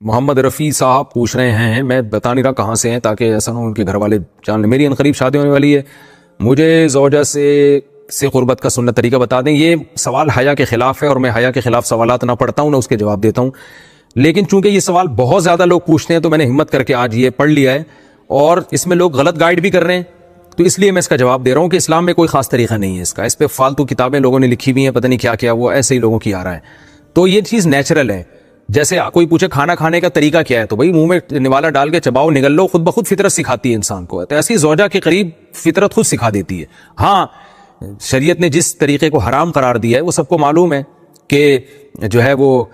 محمد رفیع صاحب پوچھ رہے ہیں، میں بتا نہیں رہا کہاں سے ہیں تاکہ ایسا نہ ہو ان کے گھر والے جان لیں، میری عنقریب شادی ہونے والی ہے، مجھے زوجہ سے قربت کا سنت طریقہ بتا دیں۔ یہ سوال حیا کے خلاف ہے اور میں حیا کے خلاف سوالات نہ پڑھتا ہوں نہ اس کے جواب دیتا ہوں، لیکن چونکہ یہ سوال بہت زیادہ لوگ پوچھتے ہیں تو میں نے ہمت کر کے آج یہ پڑھ لیا ہے، اور اس میں لوگ غلط گائیڈ بھی کر رہے ہیں، تو اس لیے میں اس کا جواب دے رہا ہوں کہ اسلام میں کوئی خاص طریقہ نہیں ہے اس کا، اس پہ فالتو کتابیں لوگوں نے لکھی ہوئی ہیں، پتہ نہیں کیا کیا، وہ ایسے ہی لوگوں کی آ رہا ہے۔ تو یہ چیز نیچرل ہے، جیسے کوئی پوچھے کھانا کھانے کا طریقہ کیا ہے تو بھائی منہ میں نوالا ڈال کے چباؤ، نگل لو، خود بخود فطرت سکھاتی ہے انسان کو، تو ایسی زوجہ کے قریب فطرت خود سکھا دیتی ہے۔ ہاں، شریعت نے جس طریقے کو حرام قرار دیا ہے وہ سب کو معلوم ہے کہ جو ہے وہ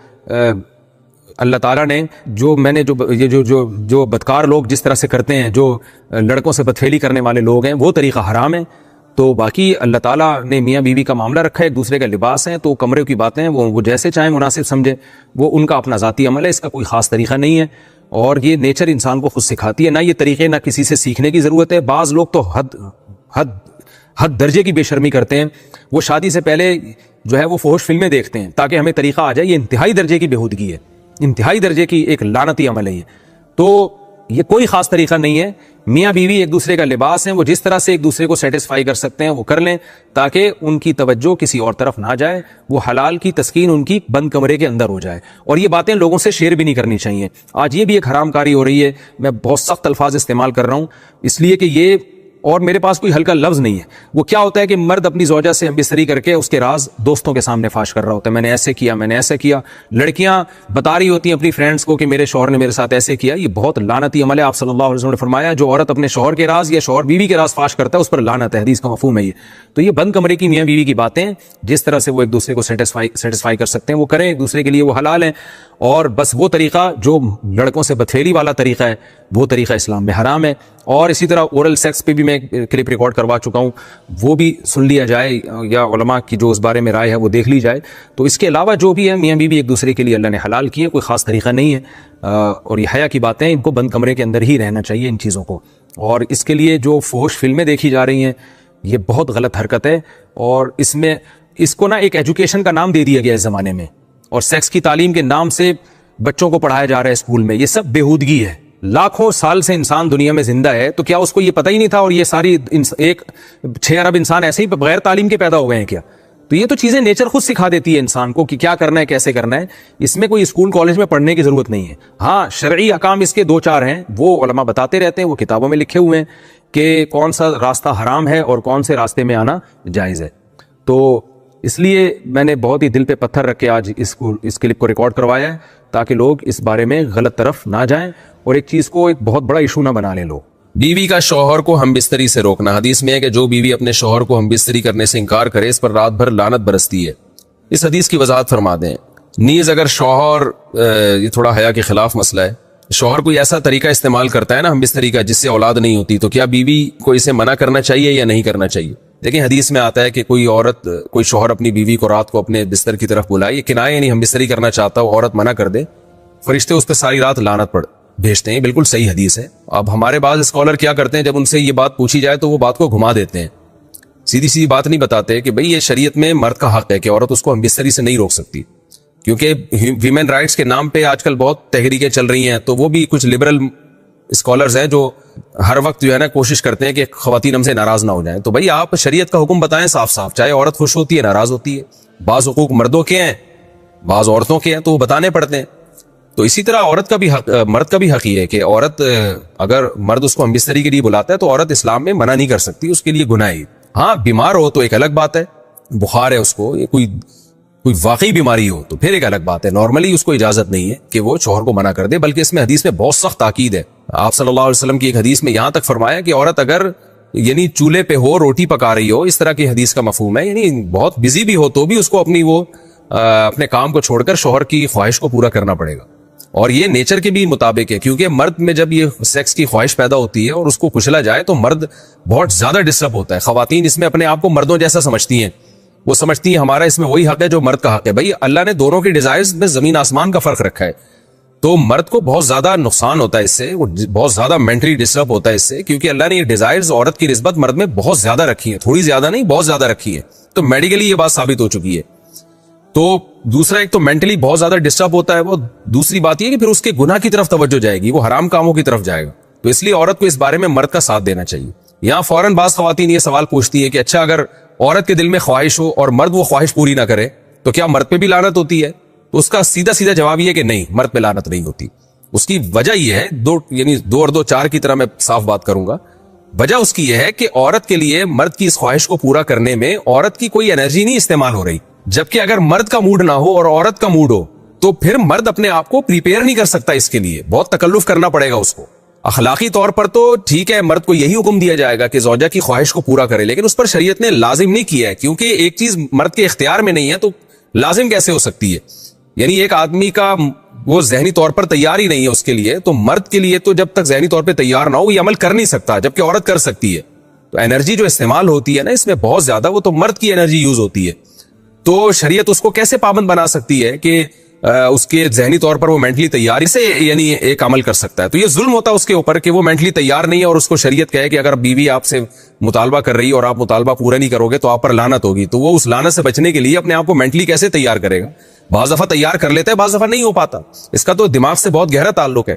اللہ تعالیٰ نے جو بدکار لوگ جس طرح سے کرتے ہیں، جو لڑکوں سے بدفعلی کرنے والے لوگ ہیں، وہ طریقہ حرام ہے۔ تو باقی اللہ تعالیٰ نے میاں بیوی کا معاملہ رکھا ہے، ایک دوسرے کا لباس ہے، تو کمرے کی باتیں وہ جیسے چاہیں مناسب سمجھے، وہ ان کا اپنا ذاتی عمل ہے، اس کا کوئی خاص طریقہ نہیں ہے، اور یہ نیچر انسان کو خود سکھاتی ہے، نہ یہ طریقے نہ کسی سے سیکھنے کی ضرورت ہے۔ بعض لوگ تو حد درجے کی بے شرمی کرتے ہیں، وہ شادی سے پہلے جو ہے وہ فحش فلمیں دیکھتے ہیں تاکہ ہمیں طریقہ آ جائے، یہ انتہائی درجے کی بےہودگی ہے، انتہائی درجے کی ایک لعنتی عمل ہے یہ۔ تو یہ کوئی خاص طریقہ نہیں ہے، میاں بیوی ایک دوسرے کا لباس ہیں، وہ جس طرح سے ایک دوسرے کو سیٹسفائی کر سکتے ہیں وہ کر لیں، تاکہ ان کی توجہ کسی اور طرف نہ جائے، وہ حلال کی تسکین ان کی بند کمرے کے اندر ہو جائے، اور یہ باتیں لوگوں سے شیئر بھی نہیں کرنی چاہیے۔ آج یہ بھی ایک حرام کاری ہو رہی ہے، میں بہت سخت الفاظ استعمال کر رہا ہوں اس لیے کہ یہ، اور میرے پاس کوئی ہلکا لفظ نہیں ہے۔ وہ کیا ہوتا ہے کہ مرد اپنی زوجہ سے ہم بستری کر کے اس کے راز دوستوں کے سامنے فاش کر رہا ہوتا ہے، میں نے ایسے کیا، میں نے ایسے کیا، لڑکیاں بتا رہی ہوتی ہیں اپنی فرینڈز کو کہ میرے شوہر نے میرے ساتھ ایسے کیا۔ یہ بہت لعنتی عمل ہے، آپ صلی اللہ علیہ وسلم نے فرمایا جو عورت اپنے شوہر کے راز یا شوہر بیوی کے راز فاش کرتا ہے اس پر لعنت ہے، حدیث کا مفہوم ہے یہ۔ تو یہ بند کمرے کی میاں بیوی کی باتیں، جس طرح سے وہ ایک دوسرے کو سیٹسفائی کر سکتے ہیں وہ کریں، ایک دوسرے کے لیے وہ حلال ہیں، اور بس وہ طریقہ جو لڑکوں سے بدفعلی والا طریقہ ہے وہ طریقہ اسلام میں حرام ہے۔ اور اسی طرح اورل سیکس پہ بھی میں کلپ ریکارڈ کروا چکا ہوں، وہ بھی سن لیا جائے، یا علماء کی جو اس بارے میں رائے ہے وہ دیکھ لی جائے۔ تو اس کے علاوہ جو بھی ہے میاں بیوی ایک دوسرے کے لیے اللہ نے حلال کیے، کوئی خاص طریقہ نہیں ہے، اور یہ حیا کی باتیں، ان کو بند کمرے کے اندر ہی رہنا چاہیے ان چیزوں کو۔ اور اس کے لیے جو فحش فلمیں دیکھی جا رہی ہیں یہ بہت غلط حرکت ہے، اور اس کو نا ایک ایجوکیشن کا نام دے دیا گیا اس زمانے میں، اور سیکس کی تعلیم کے نام سے بچوں کو پڑھایا جا رہا ہے اسکول میں، یہ سب بےہودگی ہے۔ لاکھوں سال سے انسان دنیا میں زندہ ہے، تو کیا اس کو یہ پتہ ہی نہیں تھا، اور یہ ساری 6 ارب انسان ایسے ہی بغیر تعلیم کے پیدا ہو گئے ہیں کیا؟ تو یہ تو چیزیں نیچر خود سکھا دیتی ہے انسان کو کہ کیا کرنا ہے، کیسے کرنا ہے، اس میں کوئی اسکول کالج میں پڑھنے کی ضرورت نہیں ہے۔ ہاں، شرعی احکام اس کے 2-4 ہیں، وہ علماء بتاتے رہتے ہیں، وہ کتابوں میں لکھے ہوئے ہیں کہ کون سا راستہ حرام ہے اور کون سے راستے میں آنا جائز ہے۔ تو اس لیے میں نے بہت ہی دل پہ پتھر رکھ کے آج اس کلپ کو ریکارڈ کروایا ہے، تاکہ لوگ اس بارے میں غلط طرف نہ جائیں اور ایک چیز کو ایک بہت بڑا ایشو نہ بنا لیں لوگ۔ بیوی کا شوہر کو ہم بستری سے روکنا، حدیث میں ہے کہ جو بیوی اپنے شوہر کو ہم بستری کرنے سے انکار کرے اس پر رات بھر لعنت برستی ہے۔ اس حدیث کی وضاحت فرما دیں۔ نیز اگر شوہر، یہ تھوڑا حیا کے خلاف مسئلہ ہے، شوہر کوئی ایسا طریقہ استعمال کرتا ہے نا ہم بستری کا جس سے اولاد نہیں ہوتی، تو کیا بیوی کو اسے منع کرنا چاہیے یا نہیں کرنا چاہیے؟ لیکن حدیث میں آتا ہے کہ کوئی شوہر اپنی بیوی کو رات کو اپنے بستر کی طرف بلائے، یہ کنایہ نہیں ہم بستری کرنا چاہتا ہو، عورت منع کر دے، فرشتے اس پہ ساری رات لعنت بھیجتے ہیں، بالکل صحیح حدیث ہے۔ اب ہمارے بعض اسکالر کیا کرتے ہیں، جب ان سے یہ بات پوچھی جائے تو وہ بات کو گھما دیتے ہیں، سیدھی بات نہیں بتاتے کہ بھئی یہ شریعت میں مرد کا حق ہے کہ عورت اس کو ہم بستری سے نہیں روک سکتی، کیونکہ ویمن رائٹس کے نام پہ آج کل بہت تحریکیں چل رہی ہیں، تو وہ بھی کچھ لبرل اسکالرز ہیں جو ہر وقت جو ہے نا کوشش کرتے ہیں کہ خواتین ہم سے ناراض نہ ہو جائیں۔ تو بھئی آپ شریعت کا حکم بتائیں صاف صاف، چاہے عورت خوش ہوتی ہے ناراض ہوتی ہے، بعض حقوق مردوں کے ہیں بعض عورتوں کے ہیں، تو وہ بتانے پڑتے ہیں۔ تو اسی طرح مرد کا بھی حق یہ ہے کہ عورت، اگر مرد اس کو ہم بستری کے لیے بلاتا ہے تو عورت اسلام میں منع نہیں کر سکتی، اس کے لیے گناہ ہے۔ ہاں، بیمار ہو تو ایک الگ بات ہے، بخار ہے اس کو، یہ کوئی واقعی بیماری ہو تو پھر ایک الگ بات ہے، نارملی اس کو اجازت نہیں ہے کہ وہ شوہر کو منع کر دے، بلکہ اس میں حدیث میں بہت سخت تاکید ہے۔ آپ صلی اللہ علیہ وسلم کی ایک حدیث میں یہاں تک فرمایا کہ عورت اگر یعنی چولہے پہ ہو، روٹی پکا رہی ہو، اس طرح کی حدیث کا مفہوم ہے، یعنی بہت بزی بھی ہو تو بھی اس کو اپنے کام کو چھوڑ کر شوہر کی خواہش کو پورا کرنا پڑے گا، اور یہ نیچر کے بھی مطابق ہے، کیونکہ مرد میں جب یہ سیکس کی خواہش پیدا ہوتی ہے اور اس کو کچلا جائے تو مرد بہت زیادہ ڈسٹرب ہوتا ہے۔ خواتین اس میں اپنے آپ کو مردوں جیسا سمجھتی ہیں، وہ سمجھتی ہیں ہمارا اس میں وہی حق ہے جو مرد کا حق ہے۔ بھائی اللہ نے دونوں کی ڈیزائرز میں زمین آسمان کا فرق رکھا ہے، تو مرد کو بہت زیادہ نقصان ہوتا ہے اس سے، وہ بہت زیادہ مینٹلی ڈسٹرب ہوتا ہے اس سے، کیونکہ اللہ نے یہ ڈیزائرز عورت کی نسبت مرد میں بہت زیادہ رکھی ہیں، تھوڑی زیادہ نہیں بہت زیادہ رکھی ہے، تو میڈیکلی یہ بات ثابت ہو چکی ہے۔ تو دوسرا ایک تو مینٹلی بہت زیادہ ڈسٹرب ہوتا ہے وہ, دوسری بات یہ کہ پھر اس کے گناہ کی طرف توجہ جائے گی, وہ حرام کاموں کی طرف جائے گا. تو اس لیے عورت کو اس بارے میں مرد کا ساتھ دینا چاہیے. یہاں فوراً بعض خواتین یہ سوال پوچھتی ہے کہ اچھا اگر عورت کے دل میں خواہش ہو اور مرد وہ خواہش پوری نہ کرے تو کیا مرد پہ بھی لعنت ہوتی ہے؟ تو اس کا سیدھا سیدھا جواب یہ کہ نہیں, مرد پہ لعنت نہیں ہوتی. اس کی وجہ یہ ہے, دو اور دو چار کی طرح میں صاف بات کروں گا. وجہ اس کی یہ ہے کہ عورت کے لیے مرد کی اس خواہش کو پورا کرنے میں عورت کی کوئی انرجی نہیں استعمال ہو رہی, جبکہ اگر مرد کا موڈ نہ ہو اور عورت کا موڈ ہو تو پھر مرد اپنے آپ کو پریپیئر نہیں کر سکتا, اس کے لیے بہت تکلف کرنا پڑے گا اس کو. اخلاقی طور پر تو ٹھیک ہے, مرد کو یہی حکم دیا جائے گا کہ زوجہ کی خواہش کو پورا کرے, لیکن اس پر شریعت نے لازم نہیں کیا ہے, کیونکہ ایک چیز مرد کے اختیار میں نہیں ہے تو لازم کیسے ہو سکتی ہے؟ یعنی ایک آدمی کا وہ ذہنی طور پر تیار ہی نہیں ہے اس کے لیے, تو مرد کے لیے تو جب تک ذہنی طور پہ تیار نہ ہو یہ عمل کر نہیں سکتا, جبکہ عورت کر سکتی ہے. تو انرجی جو استعمال ہوتی ہے نا اس میں بہت زیادہ, وہ تو مرد کی انرجی یوز ہوتی ہے. تو شریعت اس کو کیسے پابند بنا سکتی ہے کہ اس کے ذہنی طور پر وہ مینٹلی تیاری سے یعنی ایک عمل کر سکتا ہے؟ تو یہ ظلم ہوتا ہے اس کے اوپر کہ وہ مینٹلی تیار نہیں ہے اور اس کو شریعت کہے کہ اگر بیوی آپ سے مطالبہ کر رہی ہے اور آپ مطالبہ پورا نہیں کرو گے تو آپ پر لعنت ہوگی. تو وہ اس لعنت سے بچنے کے لیے اپنے آپ کو مینٹلی کیسے تیار کرے گا؟ بعض دفعہ تیار کر لیتا ہے, بعض دفعہ نہیں ہو پاتا. اس کا تو دماغ سے بہت گہرا تعلق ہے.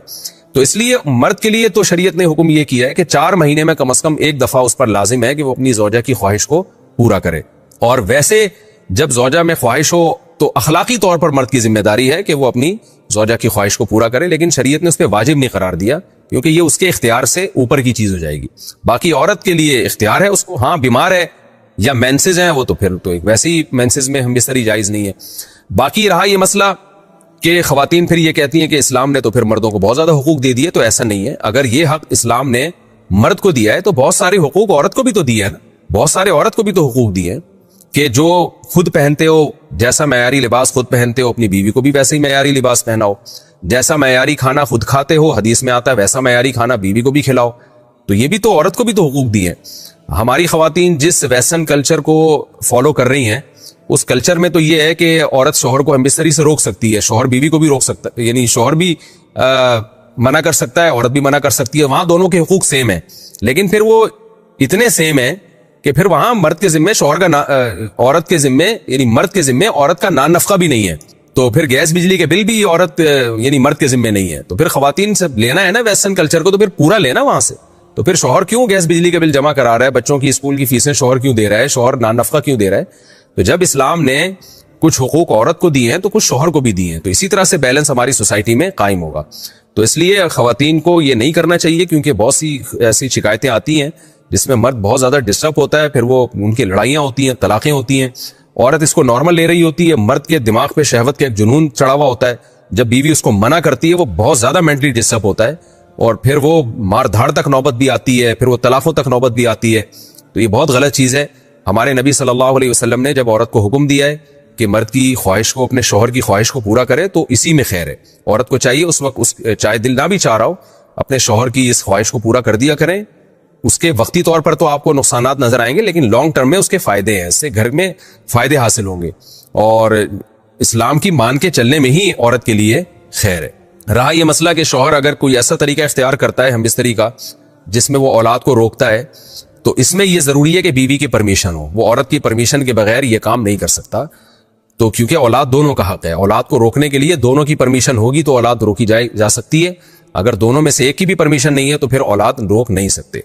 تو اس لیے مرد کے لیے تو شریعت نے حکم یہ کیا ہے کہ 4 مہینے میں کم از کم ایک دفعہ اس پر لازم ہے کہ وہ اپنی زوجہ کی خواہش کو پورا کرے. اور ویسے جب زوجہ میں خواہش ہو تو اخلاقی طور پر مرد کی ذمہ داری ہے کہ وہ اپنی زوجہ کی خواہش کو پورا کرے, لیکن شریعت نے اس پہ واجب نہیں قرار دیا کیونکہ یہ اس کے اختیار سے اوپر کی چیز ہو جائے گی. باقی عورت کے لیے اختیار ہے اس کو, ہاں بیمار ہے یا مینسز ہیں وہ تو پھر تو ویسے ہی مینسز میں ہم بستری جائز نہیں ہے. باقی رہا یہ مسئلہ کہ خواتین پھر یہ کہتی ہیں کہ اسلام نے تو پھر مردوں کو بہت زیادہ حقوق دے دیے, تو ایسا نہیں ہے. اگر یہ حق اسلام نے مرد کو دیا ہے تو بہت سارے حقوق عورت کو بھی تو دیا ہے نا, بہت سارے عورت کو بھی تو حقوق دیے ہیں کہ جو خود پہنتے ہو, جیسا معیاری لباس خود پہنتے ہو اپنی بیوی کو بھی ویسے ہی معیاری لباس پہناؤ, جیسا معیاری کھانا خود کھاتے ہو حدیث میں آتا ہے ویسا معیاری کھانا بیوی کو بھی کھلاؤ. تو یہ بھی تو عورت کو بھی تو حقوق دیے ہیں. ہماری خواتین جس ویسٹرن کلچر کو فالو کر رہی ہیں اس کلچر میں تو یہ ہے کہ عورت شوہر کو ہمبستری سے روک سکتی ہے, شوہر بیوی کو بھی روک سکتا ہے, یعنی شوہر بھی منع کر سکتا ہے, عورت بھی منع کر سکتی ہے. وہاں دونوں کے حقوق سیم ہیں, لیکن پھر وہ اتنے سیم ہیں کہ پھر وہاں مرد کے ذمے شوہر کا عورت کے ذمے یعنی مرد کے ذمے عورت کا نان نفقہ بھی نہیں ہے. تو پھر گیس بجلی کے بل بھی عورت یعنی مرد کے ذمے نہیں ہے. تو پھر خواتین سے لینا ہے نا ویسٹرن کلچر کو, تو پھر پورا لینا وہاں سے. تو پھر شوہر کیوں گیس بجلی کے بل جمع کرا رہا ہے, بچوں کی اسکول کی فیسیں شوہر کیوں دے رہا ہے, شوہر نان نفقہ کیوں دے رہا ہے؟ تو جب اسلام نے کچھ حقوق عورت کو دیے ہیں تو کچھ شوہر کو بھی دیے ہیں, تو اسی طرح سے بیلنس ہماری سوسائٹی میں قائم ہوگا. تو اس لیے خواتین کو یہ نہیں کرنا چاہیے, کیونکہ بہت سی ایسی شکایتیں آتی ہیں جس میں مرد بہت زیادہ ڈسٹرب ہوتا ہے, پھر وہ ان کی لڑائیاں ہوتی ہیں, طلاقیں ہوتی ہیں. عورت اس کو نارمل لے رہی ہوتی ہے, مرد کے دماغ پہ شہوت کا ایک جنون چڑھا ہوا ہوتا ہے, جب بیوی اس کو منع کرتی ہے وہ بہت زیادہ مینٹلی ڈسٹرب ہوتا ہے, اور پھر وہ مار دھاڑ تک نوبت بھی آتی ہے, پھر وہ طلاقوں تک نوبت بھی آتی ہے. تو یہ بہت غلط چیز ہے. ہمارے نبی صلی اللہ علیہ وسلم نے جب عورت کو حکم دیا ہے کہ مرد کی خواہش کو, اپنے شوہر کی خواہش کو پورا کرے, تو اسی میں خیر ہے. عورت کو چاہیے اس وقت چاہے دل نہ بھی چاہ رہا ہو, اپنے شوہر کی اس خواہش کو پورا کر دیا کریں. اس کے وقتی طور پر تو آپ کو نقصانات نظر آئیں گے, لیکن لانگ ٹرم میں اس کے فائدے ہیں, اس سے گھر میں فائدے حاصل ہوں گے, اور اسلام کی مان کے چلنے میں ہی عورت کے لیے خیر ہے. رہا یہ مسئلہ کہ شوہر اگر کوئی ایسا طریقہ اختیار کرتا ہے ہمبستری کا جس میں وہ اولاد کو روکتا ہے, تو اس میں یہ ضروری ہے کہ بیوی کی پرمیشن ہو. وہ عورت کی پرمیشن کے بغیر یہ کام نہیں کر سکتا. تو کیونکہ اولاد دونوں کا حق ہے, اولاد کو روکنے کے لیے دونوں کی پرمیشن ہوگی تو اولاد روکی جا سکتی ہے. اگر دونوں میں سے ایک کی بھی پرمیشن نہیں ہے تو پھر اولاد روک نہیں سکتے.